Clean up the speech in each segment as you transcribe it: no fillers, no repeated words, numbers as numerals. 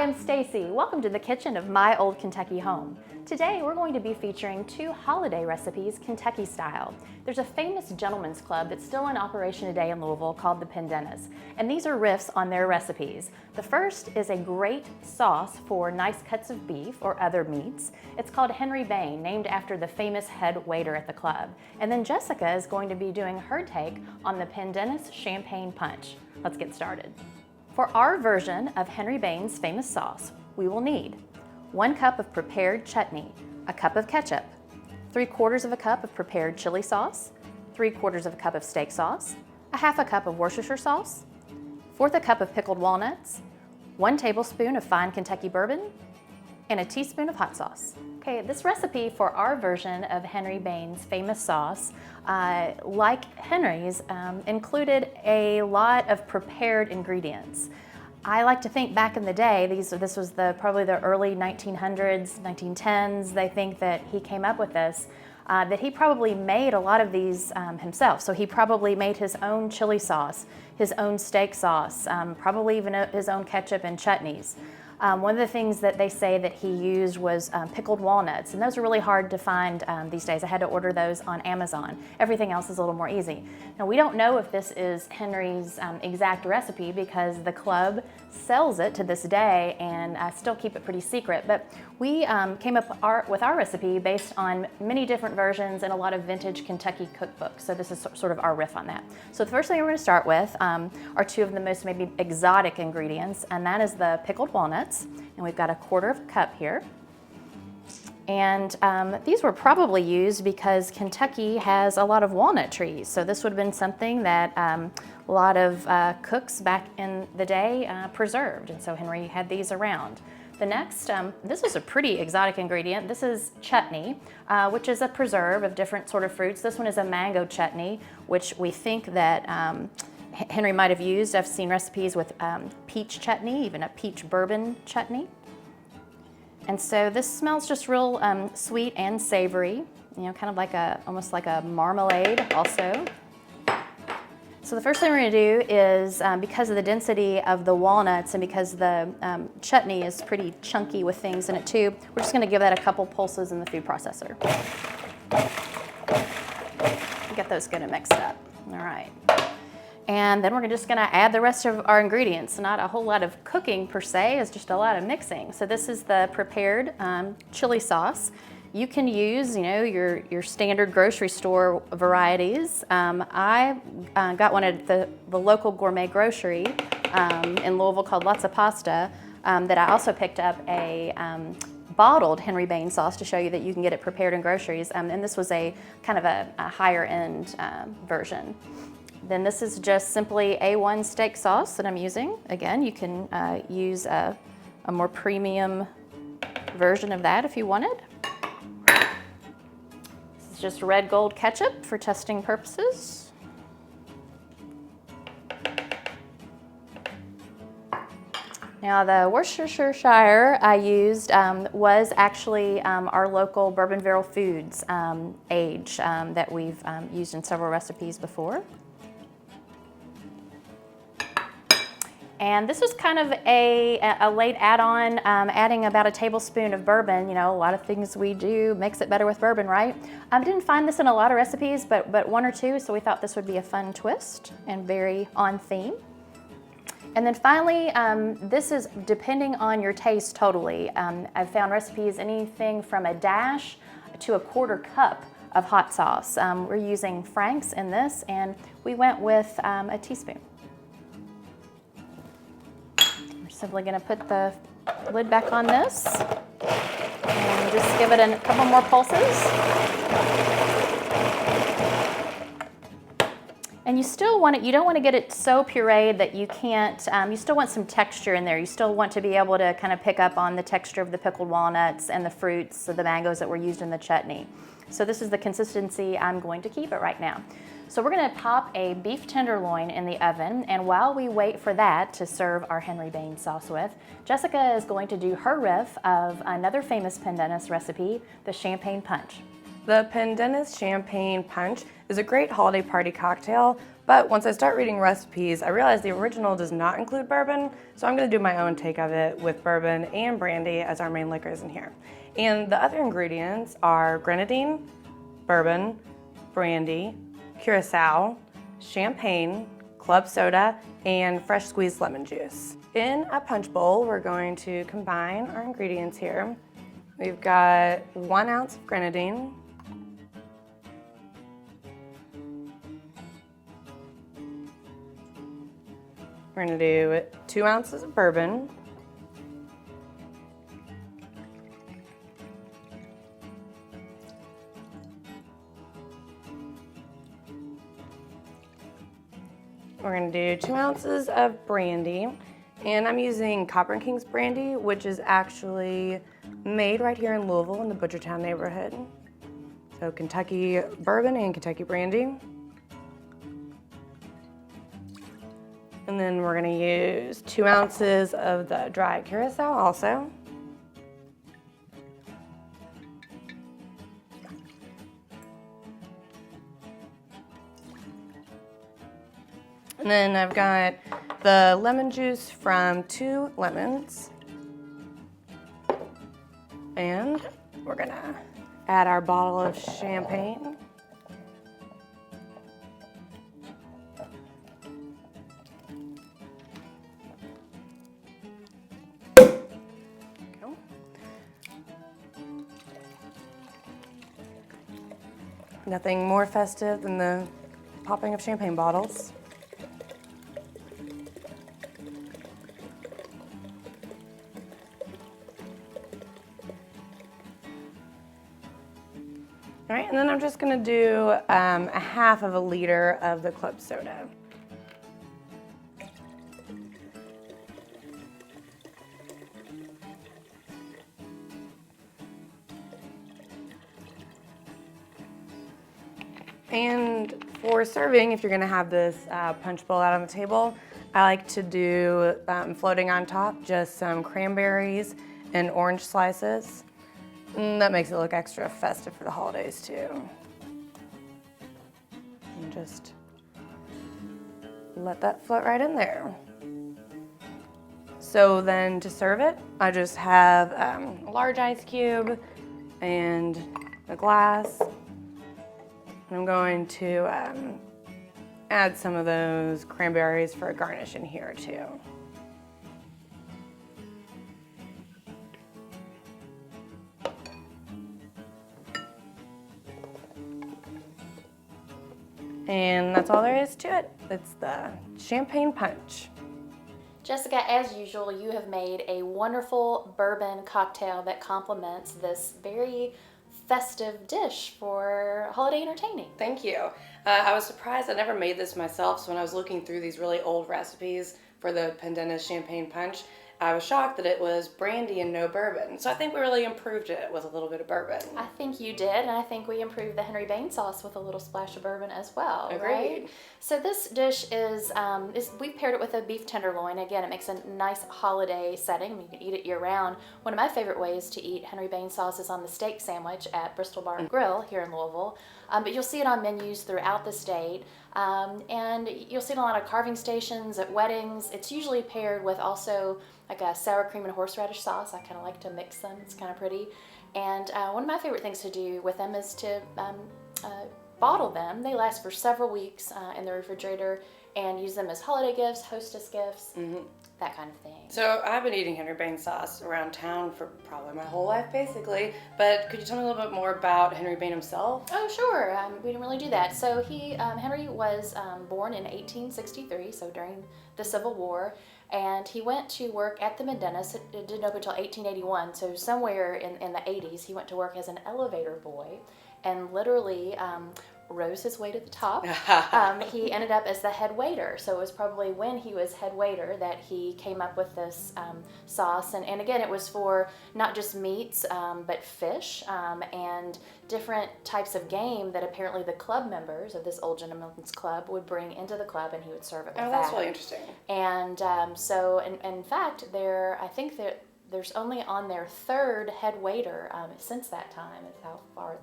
I'm Stacey. Welcome to the kitchen of my old Kentucky home. Today we're going to be featuring 2 holiday recipes Kentucky style. There's a famous gentleman's club that's still in operation today in Louisville called the Pendennis, and these are riffs on their recipes. The first is a great sauce for nice cuts of beef or other meats. It's called Henry Bain, named after the famous head waiter at the club. And then Jessica is going to be doing her take on the Pendennis champagne punch. Let's get started. For our version of Henry Bain's famous sauce, we will need 1 cup of prepared chutney, a cup of ketchup, 3/4 of a cup of prepared chili sauce, 3/4 of a cup of steak sauce, a 1/2 cup of Worcestershire sauce, 1/4 cup of pickled walnuts, 1 tablespoon of fine Kentucky bourbon, and a teaspoon of hot sauce. Okay, this recipe for our version of Henry Bain's famous sauce, like Henry's, included a lot of prepared ingredients. I like to think back in the day, this was probably the early 1900s, 1910s, they think that he came up with this, that he probably made a lot of these himself. So he probably made his own chili sauce, his own steak sauce, probably even his own ketchup and chutneys. One of the things that they say that he used was pickled walnuts, and those are really hard to find these days. I had to order those on Amazon. Everything else is a little more easy. Now, we don't know if this is Henry's exact recipe because the club sells it to this day and still keep it pretty secret, but we came up with our recipe based on many different versions and a lot of vintage Kentucky cookbooks, so this is sort of our riff on that. So the first thing we're going to start with are 2 of the most maybe exotic ingredients, and that is the pickled walnuts, and we've got a 1/4 cup here. And these were probably used because Kentucky has a lot of walnut trees, so this would have been something that a lot of cooks back in the day preserved, and so Henry had these around. The next, this is a pretty exotic ingredient. This is chutney, which is a preserve of different sort of fruits. This one is a mango chutney, which we think that Henry might have used. I've seen recipes with peach chutney, even a peach bourbon chutney. And so this smells just real sweet and savory, you know, kind of like almost like a marmalade also. So the first thing we're going to do is, because of the density of the walnuts and because the chutney is pretty chunky with things in it too, we're just going to give that a couple pulses in the food processor. Get those good and mixed up. All right. And then we're just going to add the rest of our ingredients. Not a whole lot of cooking per se, it's just a lot of mixing. So this is the prepared chili sauce. You can use, you know, your standard grocery store varieties. I got one at the local gourmet grocery in Louisville called Lots of Pasta that I also picked up a bottled Henry Bain sauce to show you that you can get it prepared in groceries. And this was a kind of a higher end version. Then this is just simply A1 steak sauce that I'm using. Again, you can use a more premium version of that if you wanted. This is just red gold ketchup for testing purposes. Now the Worcestershire I used was actually our local Bourbon Barrel Foods age that we've used in several recipes before. And this was kind of a late add-on, adding about a tablespoon of bourbon. You know, a lot of things we do makes it better with bourbon, right? I didn't find this in a lot of recipes, but 1 or 2, so we thought this would be a fun twist and very on theme. And then finally, this is depending on your taste totally. I've found recipes anything from a dash to a 1/4 cup of hot sauce. We're using Frank's in this, and we went with a teaspoon. Simply going to put the lid back on this and just give it a couple more pulses. And you still want it, you don't want to get it so pureed that you can't, you still want some texture in there. You still want to be able to kind of pick up on the texture of the pickled walnuts and the fruits, the mangoes that were used in the chutney. So this is the consistency I'm going to keep it right now. So we're going to pop a beef tenderloin in the oven, and while we wait for that to serve our Henry Bain sauce with, Jessica is going to do her riff of another famous Pendennis recipe, the champagne punch. The Pendennis Champagne Punch is a great holiday party cocktail, but once I start reading recipes, I realize the original does not include bourbon, so I'm going to do my own take of it with bourbon and brandy as our main liquors in here. And the other ingredients are grenadine, bourbon, brandy, Curacao, champagne, club soda, and fresh squeezed lemon juice. In a punch bowl, we're going to combine our ingredients here. We've got 1 ounce of grenadine, we're going to do 2 ounces of bourbon, we're going to do 2 ounces of brandy, and I'm using Copper & King's brandy, which is actually made right here in Louisville in the Butchertown neighborhood. So Kentucky bourbon and Kentucky brandy. And then we're going to use 2 ounces of the dry Curacao also. And then I've got the lemon juice from 2 lemons. And we're gonna add our bottle of champagne. Nothing more festive than the popping of champagne bottles. All right, and then I'm just gonna do a half of a liter of the club soda. And for serving, if you're gonna have this punch bowl out on the table, I like to do floating on top just some cranberries and orange slices. And that makes it look extra festive for the holidays too. And just let that float right in there. So then to serve it, I just have a large ice cube and a glass. And I'm going to add some of those cranberries for a garnish in here too. And that's all there is to it. It's the champagne punch. Jessica, as usual, you have made a wonderful bourbon cocktail that complements this very festive dish for holiday entertaining. Thank you. I was surprised I never made this myself, so when I was looking through these really old recipes for the Pendennis champagne punch, I was shocked that it was brandy and no bourbon. So I think we really improved it with a little bit of bourbon. I think you did, and I think we improved the Henry Bain sauce with a little splash of bourbon as well. Agreed. Right? So this dish is we've paired it with a beef tenderloin. Again, it makes a nice holiday setting. You can eat it year round. One of my favorite ways to eat Henry Bain sauce is on the steak sandwich at Bristol Bar and Grill here in Louisville. But you'll see it on menus throughout the state. And you'll see it on a lot of carving stations, at weddings. It's usually paired with also like a sour cream and horseradish sauce. I kind of like to mix them. It's kind of pretty. And one of my favorite things to do with them is to bottle them. They last for several weeks in the refrigerator, and use them as holiday gifts, hostess gifts, that kind of thing. So I've been eating Henry Bain sauce around town for probably my whole life, basically. But could you tell me a little bit more about Henry Bain himself? Oh, sure. We didn't really do that. So Henry was born in 1863, so during the Civil War, and he went to work at the Pendennis. It didn't open until 1881, so somewhere in the 80s, he went to work as an elevator boy, and literally rose his way to the top. He ended up as the head waiter, so it was probably when he was head waiter that he came up with this sauce. And again, it was for not just meats, but fish and different types of game that apparently the club members of this old gentleman's club would bring into the club, and he would serve it with that's really interesting. And so in fact, I think that there's only on their third head waiter since that time. Is how far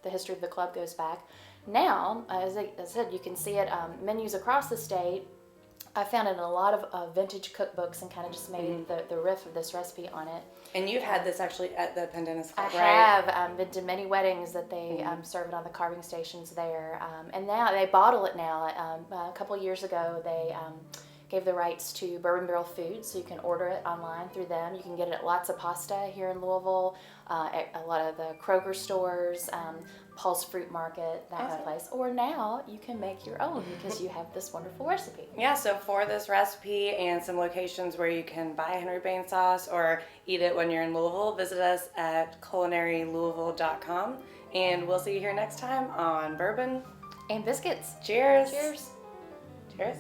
the history of the club goes back. Now, as I said, you can see it menus across the state. I found it in a lot of vintage cookbooks and kind of just made the riff of this recipe on it. And you've had this actually at the Pendennis Club, I right? have been to many weddings that they serve it on the carving stations there. And now they bottle it now. A couple years ago, they gave the rights to Bourbon Barrel Foods, so you can order it online through them. You can get it at Lots of Pasta here in Louisville, at a lot of the Kroger stores, Paul's Fruit Market, that kind of place. Or now you can make your own because you have this wonderful recipe. Yeah, so for this recipe and some locations where you can buy Henry Bain sauce or eat it when you're in Louisville, visit us at culinarylouisville.com. And we'll see you here next time on Bourbon And biscuits. Cheers. Cheers. Cheers.